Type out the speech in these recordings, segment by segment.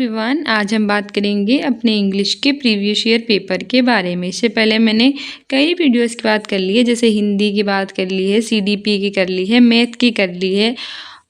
Everyone, आज हम बात करेंगे अपने इंग्लिश के प्रीवियस ईयर पेपर के बारे में। इससे पहले मैंने कई वीडियोस की बात कर ली है, जैसे हिंदी की बात कर ली है, सीडीपी की कर ली है, मैथ की कर ली है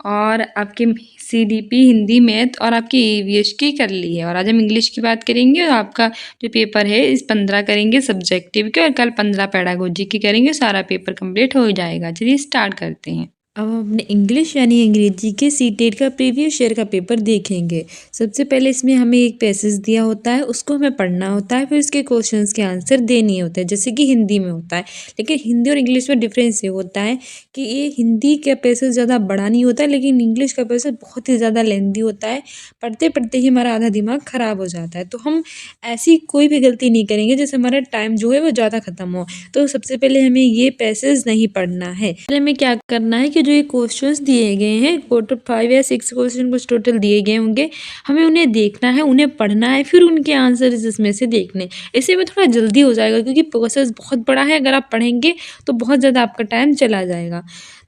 और आपके सीडीपी हिंदी मैथ और आपकी ईवीएस की कर ली है। और आज हम इंग्लिश की बात करेंगे और आपका जो पेपर है इस 15 करेंगे सब्जेक्टिव के और कल 15 पेडागोजी की करेंगे। सारा पेपर कंप्लीट हो जाएगा। चलिए स्टार्ट करते हैं। अब हम अपने इंग्लिश यानी अंग्रेजी के सीटेट का प्रीवियस ईयर का पेपर देखेंगे। सबसे पहले इसमें हमें एक पैसेज दिया होता है, उसको हमें पढ़ना होता है, फिर उसके क्वेश्चंस के आंसर देने होते हैं, जैसे कि हिंदी में होता है। लेकिन हिंदी और इंग्लिश में डिफरेंस ये होता है कि ये हिंदी का पैसेज ज़्यादा बड़ा नहीं होता है, लेकिन इंग्लिश का पैसेज बहुत ही ज़्यादा लेंथी होता है। पढ़ते पढ़ते ही हमारा आधा दिमाग ख़राब हो जाता है। तो हम ऐसी कोई भी गलती नहीं करेंगे जैसे हमारा टाइम जो है वो ज़्यादा ख़त्म हो। तो सबसे पहले हमें ये पैसेज नहीं पढ़ना है। पहले हमें क्या करना है कि जो ये क्वेश्चंस दिए गए हैं, टोटल 5 या 6 क्वेश्चन कुछ टोटल दिए गए होंगे, हमें उन्हें देखना है, उन्हें पढ़ना है, फिर उनके आंसर इसमें से देखने। इससे में थोड़ा जल्दी हो जाएगा क्योंकि प्रोसेस बहुत बड़ा है। अगर आप पढ़ेंगे तो बहुत ज़्यादा आपका टाइम चला जाएगा।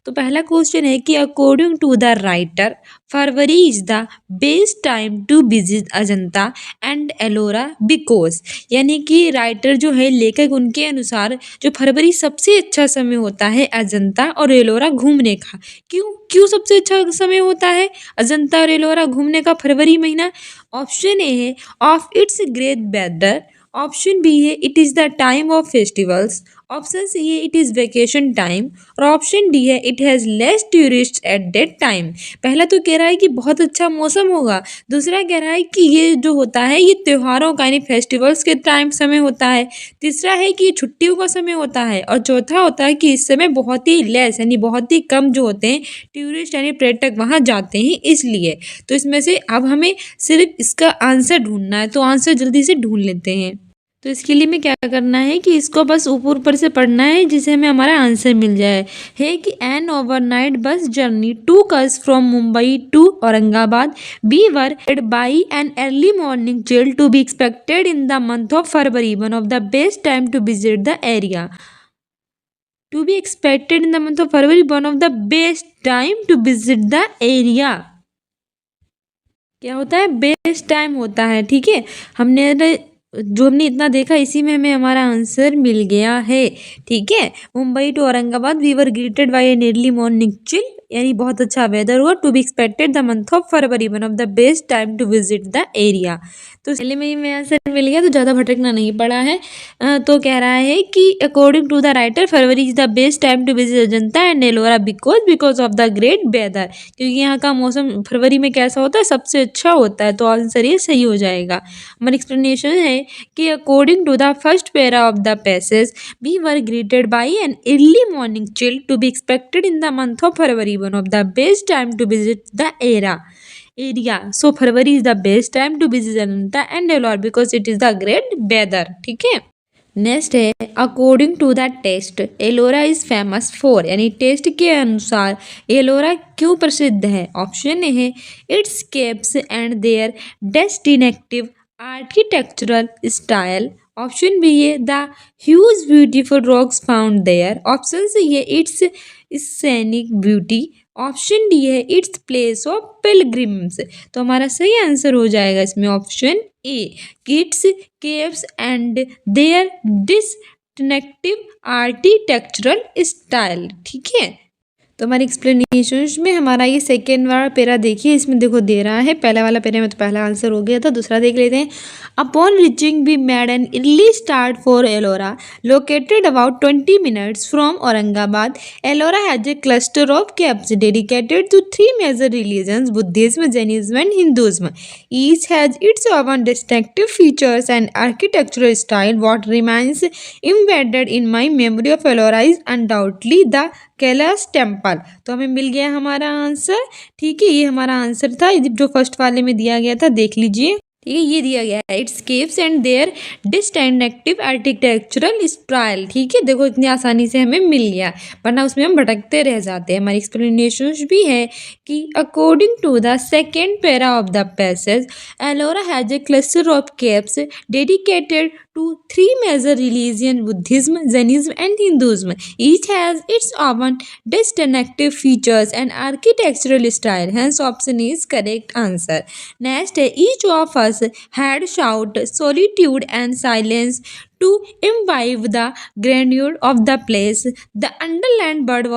तो पहला क्वेश्चन है कि according to the writer February is the best time to visit Ajanta and Ellora because, यानी कि राइटर जो है लेखक, उनके अनुसार जो फरवरी सबसे अच्छा समय होता है अजंता और एलोरा घूमने का। क्यों क्यों सबसे अच्छा समय होता है अजंता और एलोरा घूमने का फरवरी महीना? ऑप्शन ए है of it's great weather, option B है it is the time of festivals, option C है इट इज़ वेकेशन टाइम और ऑप्शन डी है it has less tourist at that time. पहला तो कह रहा है कि बहुत अच्छा मौसम होगा, दूसरा कह रहा है कि ये जो होता है ये त्योहारों का यानी फेस्टिवल्स के टाइम समय होता है, तीसरा है कि ये छुट्टियों का समय होता है और चौथा होता है कि इस समय बहुत ही लेस यानी बहुत ही कम जो होते हैं टूरिस्ट यानी पर्यटक वहाँ जाते हैं इसलिए। तो इसमें से अब हमें सिर्फ इसका आंसर ढूंढना है, तो आंसर जल्दी से ढूंढ लेते हैं। तो इसके लिए में क्या करना है कि इसको बस ऊपर ऊपर से पढ़ना है जिससे हमें हमारा आंसर मिल जाए। है कि an overnight bus journey took us from Mumbai to Aurangabad we were aid by an early morning chill to be expected in the month of February, one of the best time to visit the area. To be expected in the month of February, one of the best time to visit the area. क्या होता है? Best time होता है। ठीक है, हमने इतना देखा इसी में हमें हमारा आंसर मिल गया है। ठीक है, Mumbai to Aurangabad we were greeted by an early morning chill, यानी बहुत अच्छा वेदर हुआ। To be expected the month of February, one of the best time to visit the area. तो पहले में ही में आंसर मिल गया, तो ज़्यादा भटकना नहीं पड़ा है। तो कह रहा है कि according to the writer February is the best time to visit Ajanta and Ellora because of the great weather, क्योंकि यहाँ का मौसम फरवरी में कैसा होता है? सबसे अच्छा होता है। तो आंसर ये सही हो जाएगा। हमारी एक्सप्लेनेशन है कि according to the first para of the passage we were greeted by an early morning chill to be expected in the month of February, one of the best time to visit the area. So February is the best time to visit Ajanta and Ellora because it is the great weather. ठीक है, next है according to the test Ellora is famous for, यानी test के अनुसार एलोरा क्यों प्रसिद्ध है? Option A है it's caves and their distinctive architectural style, option B है the huge beautiful rocks found there, option C है it's scenic beauty, option D है इट्स प्लेस ऑफ पिलग्रिम्स। तो हमारा सही आंसर हो जाएगा इसमें option A, it's caves and their distinctive architectural style. ठीक है, तो हमारी एक्सप्लेनेशन में हमारा ये सेकेंड वाला पेरा देखिए, इसमें देखो दे रहा है, पहला वाला पेरा में तो पहला आंसर हो गया था, दूसरा देख लेते हैं। Upon reaching we made an early start for Ellora located about 20 minutes from Aurangabad. Ellora has a cluster of caves dedicated to 3 major religions, Buddhism, Jainism and Hinduism. Each has its own distinctive features and architectural style. What remains embedded in my memory of Ellora is undoubtedly the Kailash temple. तो हमें मिल गया हमारा answer. ठीक है, ये हमारा answer था जो फर्स्ट वाले में दिया गया था, देख लीजिए। ठीक है, ये दिया गया है it's caves and their distinctive architectural style. ठीक है, देखो इतनी आसानी से हमें मिल गया, वरना उसमें हम भटकते रह जाते हैं। हमारी एक्सप्लेनेशन भी है कि according to the second para of the passage Ellora has a cluster of caves dedicated to three major religions: Buddhism, Jainism, and Hinduism. Each has its own distinctive features and architectural style. Hence, option is correct answer. Next, each of us had sought solitude and silence to imbibe the grandeur of the place. The underland bird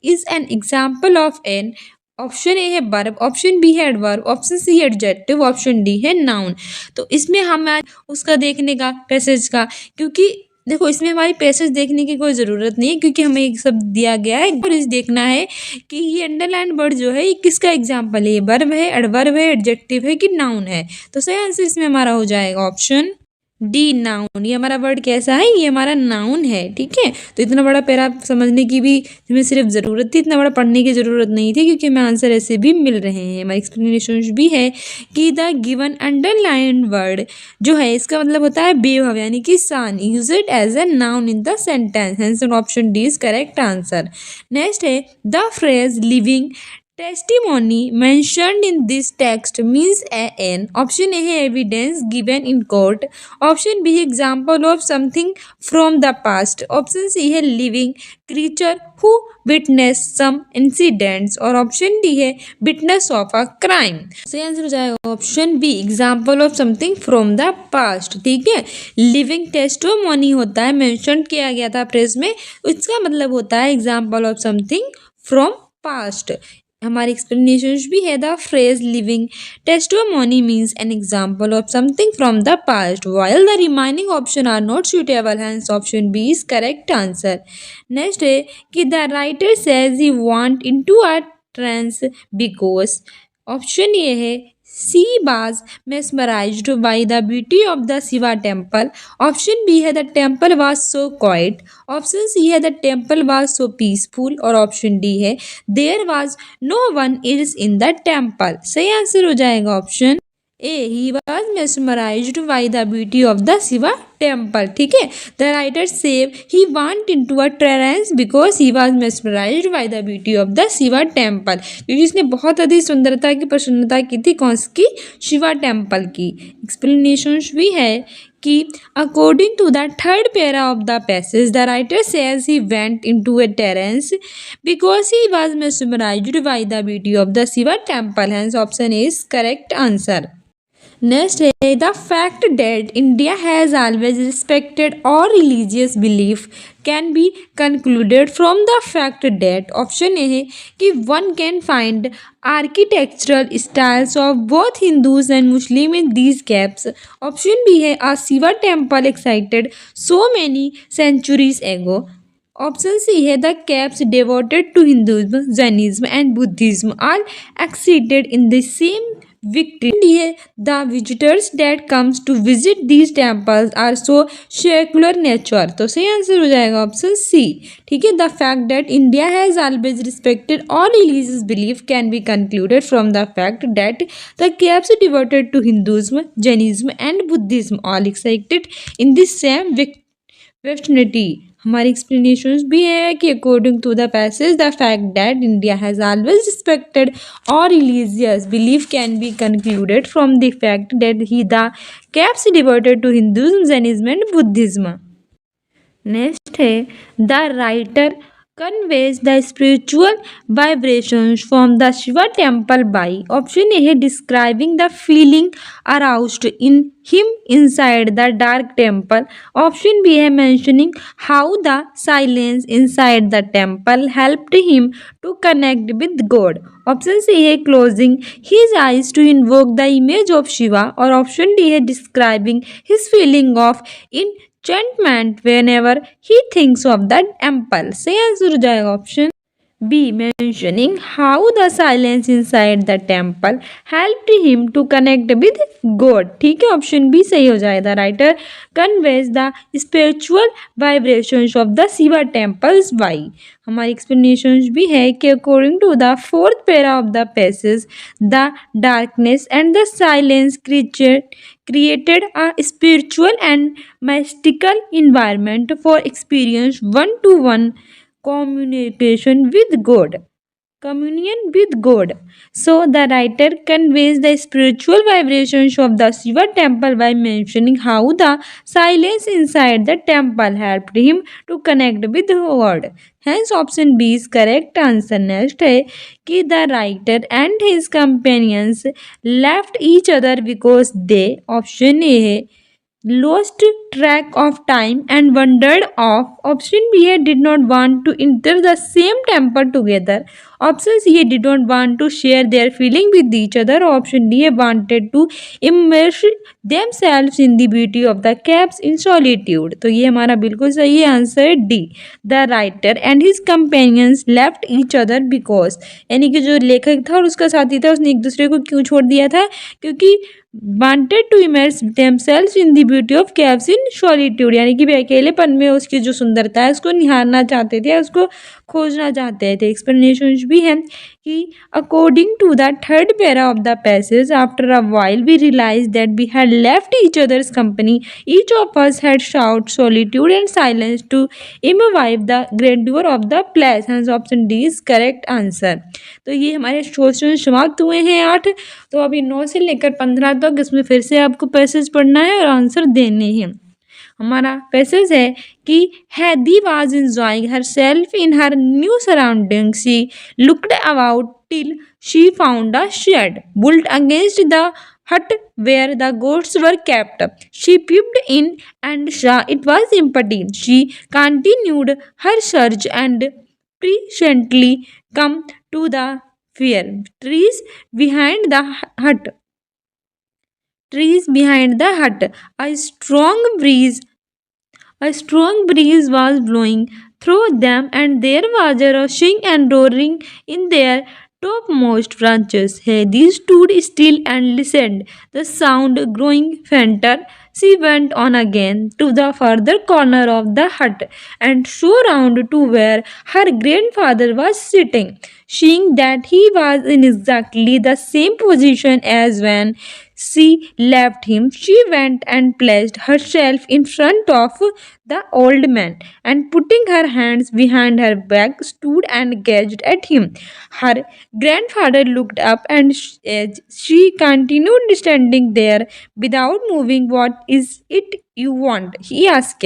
is an example of an option A है verb, option B है adverb, option C है adjective, option D है noun. तो इसमें हम आज उसका देखने का पैसेज का, क्योंकि देखो इसमें हमारी पैसेज देखने की कोई ज़रूरत नहीं है क्योंकि हमें एक शब्द दिया गया है और इस देखना है कि ये अंडरलाइन वर्ड जो है ये किसका एग्जाम्पल है, ये वर्ब है, एडवर्ब है, एडजेक्टिव है कि नाउन है। तो सही आंसर इसमें हमारा हो जाएगा ऑप्शन डी नाउन। ये हमारा वर्ड कैसा है, ये हमारा नाउन है। ठीक है, तो इतना बड़ा पैरा समझने की भी हमें सिर्फ ज़रूरत थी, इतना बड़ा पढ़ने की ज़रूरत नहीं थी क्योंकि हमें आंसर ऐसे भी मिल रहे हैं। हमारी एक्सप्लेनेशन भी है कि द गिवन अंडरलाइन वर्ड जो है इसका मतलब होता है बेभव यानी कि son. Use it as a noun in the sentence. Hence option D is correct answer. Next है the phrase living testimony mentioned in this text means an option A है evidence given in court, option B है example of something from the past, option C है living creature who witnessed some incidents और option D है witness of a crime। सही answer हो जाएगा option B example of something from the past। ठीक है, living testimony होता है, mentioned किया गया था प्रेस में, इसका मतलब होता है example of something from past। हमारी एक्सप्लेनेशन भी है the phrase living testimony means an example of something from the past while the remaining option are not suitable. Hence option B is correct answer. Next है कि the writer says he went into a trance because, option ये है C was mesmerized by the beauty of the Shiva temple. Option B है the temple was so quiet. Option C है the temple was so peaceful और option D है there was no one else in the temple। सही answer हो जाएगा option A he was mesmerized by the beauty of the Shiva temple। ठीक है, the writer says he went into a trance because he was mesmerized by the beauty of the Shiva temple, क्योंकि इसने बहुत अधिक सुंदरता की प्रसन्नता की थी कौन सी की, शिवा टेम्पल की। एक्सप्लेनेशन भी है कि according to the third para of the passage the writer says he went into a trance because he was mesmerized by the beauty of the Shiva temple। Hence option is correct answer. Next है the fact that India has always respected all religious belief can be concluded from the fact that option A है कि one can find architectural styles of both Hindus and Muslim in these caves। Option B है a Shiva temple excited so many centuries ago। Option C है the caves devoted to Hinduism, Jainism and Buddhism all excited in the same victory। D है the visitors that comes to visit these temples are so secular nature. तो सही answer हो जाएगा option C. ठीक है, the fact that India has always respected all religious belief can be concluded from the fact that the caves devoted to Hinduism, Jainism and Buddhism all excited in this same vicinity. हमारी explanation भी है कि according to the passage the fact that India has always respected all religious belief can be concluded from the fact that he the caves devoted to Hinduism, Jainism and Buddhism. Next है the writer conveys the spiritual vibrations from the Shiva temple by option A है describing the feeling aroused in him inside the dark temple, option B है mentioning how the silence inside the temple helped him to connect with God, option C है closing his eyes to invoke the image of Shiva और option D है describing his feeling of enchantment whenever he thinks of the temple। सही answer हो जाएगा option B mentioning how the silence inside the temple helped him to connect with God। ठीक है, option B सही हो जाएगा। Writer conveys the spiritual vibrations of the Shiva temples by। हमारी explanation भी है कि according to the fourth para of the passage the darkness and the silence created a spiritual and mystical environment for experience one-to-one communication with God। communion with God. So the writer conveys the spiritual vibrations of the Shiva temple by mentioning how the silence inside the temple helped him to connect with God. Hence option B is correct answer. Next है कि the writer and his companions left each other because they, option A है, lost track of time and wandered off. Option B did not want to enter the same temple together. Option C did not want to share their feeling with each other. Option D wanted to immerse themselves in the beauty of the caves in solitude. तो ये हमारा बिल्कुल सही है answer है D. The writer and his companions left each other because, यानी कि जो लेखक था और उसका साथी था उसने एक दूसरे को क्यों छोड़ दिया था, क्योंकि wanted to immerse themselves in the beauty of caves in solitude, यानी कि वे अकेलेपन में उसकी जो सुंदरता है उसको निहारना चाहते थे, उसको खोजना चाहते थे. एक्सप्लेनेशन भी है कि according to the third para of the passage, after a while we realized that we had left each other's company, each of us had sought solitude and silence to imbibe the grandeur of the place. Hence option D is correct answer. तो ये हमारे question समाप्त हुए हैं 8. तो अभी 9 से लेकर 15 तक इसमें फिर से आपको पैसेज पढ़ना है और आंसर देने हैं. हमारा पैसेज है कि हैदी was enjoying herself in her new surroundings. She looked about till she found a shed built against the hut where the goats were kept. She peeped in and saw it was empty. She continued her search and presently come to the fair trees behind the hut. A strong breeze was blowing through them, and there was a rushing and roaring in their topmost branches. Hedy stood still and listened, the sound growing fainter. She went on again to the further corner of the hut and so round to where her grandfather was sitting. Seeing that he was in exactly the same position as when she left him, she went and placed herself in front of the old man, and putting her hands behind her back, stood and gazed at him. Her grandfather looked up, and as she continued standing there without moving. "What is it you want?" he asked.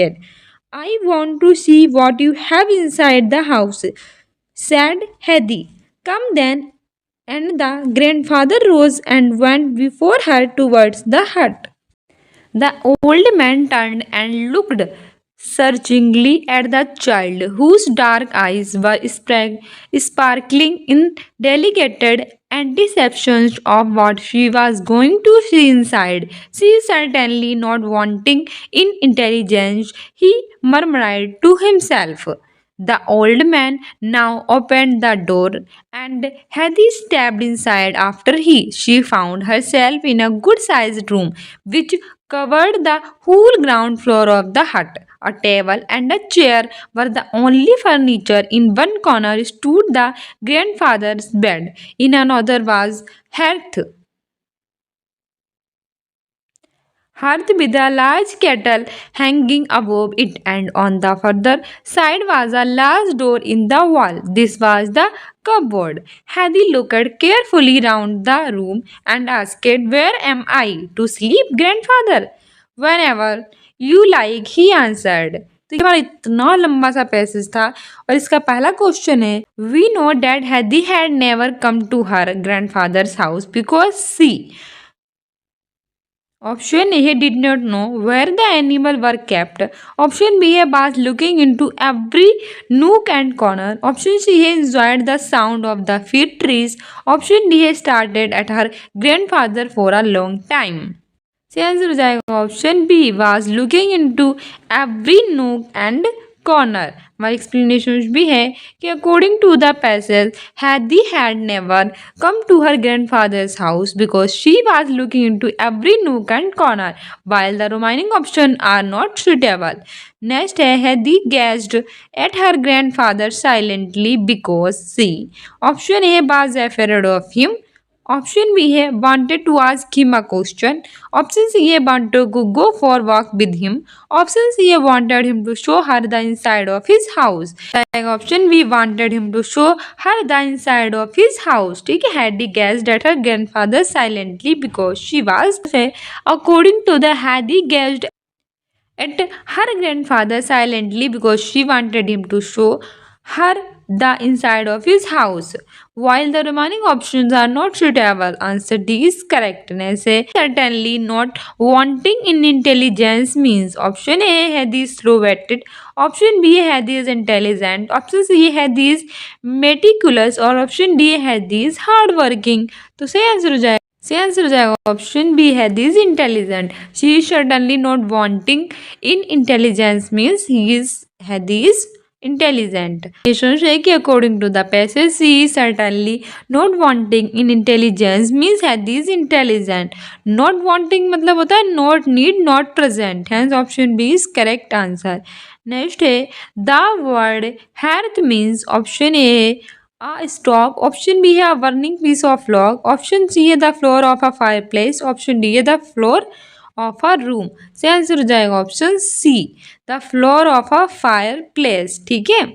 "I want to see what you have inside the house," said Hedy. "Come then." And the grandfather rose and went before her towards the hut. The old man turned and looked searchingly at the child, whose dark eyes were sparkling in delicate anticipations of what she was going to see inside. "She is certainly not wanting in intelligence," he murmured to himself. The old man now opened the door, and Hedy stepped inside after he. She found herself in a good-sized room, which covered the whole ground floor of the hut. A table and a chair were the only furniture. In one corner stood the grandfather's bed. In another was hearth with a large kettle hanging above it, and on the further side was a large door in the wall. This was the cupboard. Hedy looked carefully round the room and asked, "Where am I to sleep, grandfather?" "Whenever you like," he answered. तो ये हमारा इतना लंबा सा passage था और इसका पहला क्वेश्चन है, we know that Heidi had never come to her grandfather's house because she. Option A did not know where the animal were kept. Option B was looking into every nook and corner. Option C enjoyed the sound of the fir trees. Option D started at her grandfather for a long time. से answer हो जाएगा option B, was looking into every nook and corner. हमारी explanation भी है कि according to the passage Heidi had never come to her grandfather's house because she was looking into every nook and corner, while the remaining option are not suitable. Next है Heidi gazed at her grandfather silently because she. Option A was afraid of him. Option B है wanted to ask him a question, option C है wanted to go for walk with him, option C है wanted him to show her the inside of his house. Option B wanted him to show her the inside of his house. ठीक है, हैडी gazed at her grandfather silently because she was according to the Hadi gazed at her grandfather silently because she wanted him to show her the inside of his house. While the remaining options are not suitable, answer D is correct. Next है certainly not wanting in intelligence means option A Hadi is slow-witted, option B Hadi is intelligent, option C Hadi is meticulous और option D Hadi is hardworking। तो सही answer हो जाएगा option B है this intelligent. She is certainly not wanting in intelligence means he is है this intelligent. Question है कि according to the passage she is certainly not wanting in intelligence means है this intelligent. Not wanting मतलब होता है not need not present, hence option B is correct answer. Next है the word hearth means option A a stove, option B है a burning piece of log, option C है the floor of a fireplace, option D है the floor of a room। से answer हो जाएगा option C the floor of a fireplace। ठीक है,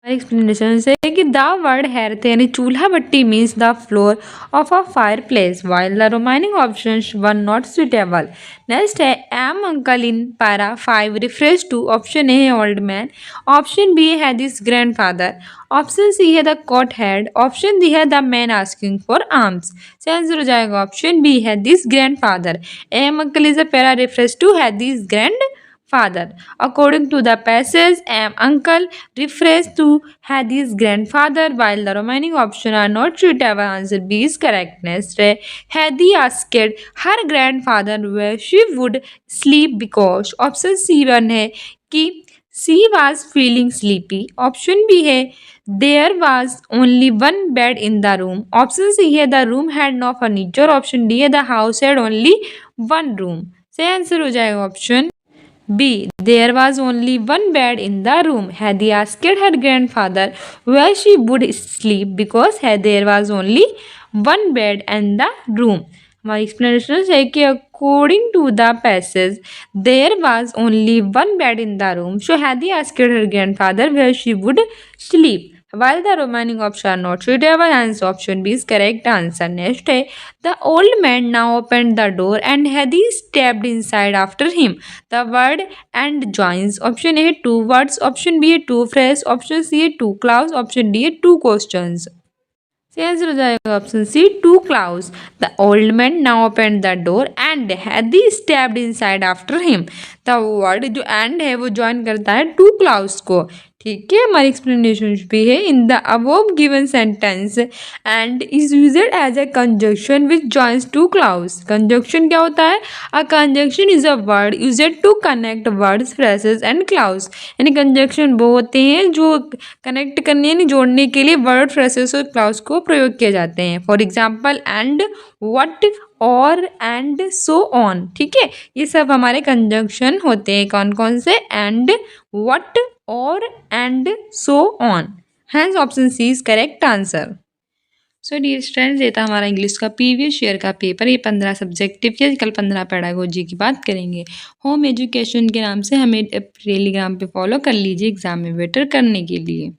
explanation से कि द वर्ड हेर्थ यानी चूल्हा भट्टी means the floor of a fire place while the remaining option were not suitable. Next है M uncle in para 5 refers to option A है old man, option B है this grand father, option C है the cot head, option D है the man asking for arms. So answer हो जाएगा option B है this grand father. M uncle is a para refers to है this grand father. According to the passage, uncle refers to Hadi's grandfather, while the remaining options are not suitable. Answer B is correct. Next, Hadi asked her grandfather where she would sleep because option C1 है कि she was feeling sleepy. Option B है there was only one bed in the room. Option C है the room had no furniture. Option D है the house had only one room. सही answer हो जाएगा option B. There was only one bed in the room. Hadi asked her grandfather where she would sleep because there was only one bed in the room. हमारी explanation है कि according to the passage there was only one bed in the room. So Hadi asked her grandfather where she would sleep. While the remaining options are not suitable, hence option B is correct answer. Next है the old man now opened the door and Hadi stepped inside after him. The word and joins option A है two words, option B है two phrases, option C है two clause, option D है two questions। So answer हो जाएगा option C two clause. The old man now open the door and Heidi stepped inside after him. The word जो and है वो join करता है to clause को। ठीक है, हमारी एक्सप्लेनेशन भी है in the above given sentence and is used as a conjunction which joins two clause. Conjunction क्या होता है? A conjunction is a word used to connect words phrases and clause. यानी कंजक्शन वो होते हैं जो कनेक्ट करने यानी जोड़ने के लिए वर्ड फ्रेजेस और क्लाउज को प्रयोग किए जाते हैं। फॉर एग्जाम्पल एंड, वट और एंड सो ऑन। ठीक है, ये सब हमारे कंजक्शन होते हैं। कौन कौन से? एंड, वट और and so on. Hence option C is correct answer. So dear students, ये था हमारा इंग्लिश का प्रीवियस ईयर का पेपर। ये 15 सब्जेक्टिव के, कल 15 पेडागोजी की बात करेंगे। होम एजुकेशन के नाम से हमें टेलीग्राम पे फॉलो कर लीजिए एग्जाम में बेटर करने के लिए।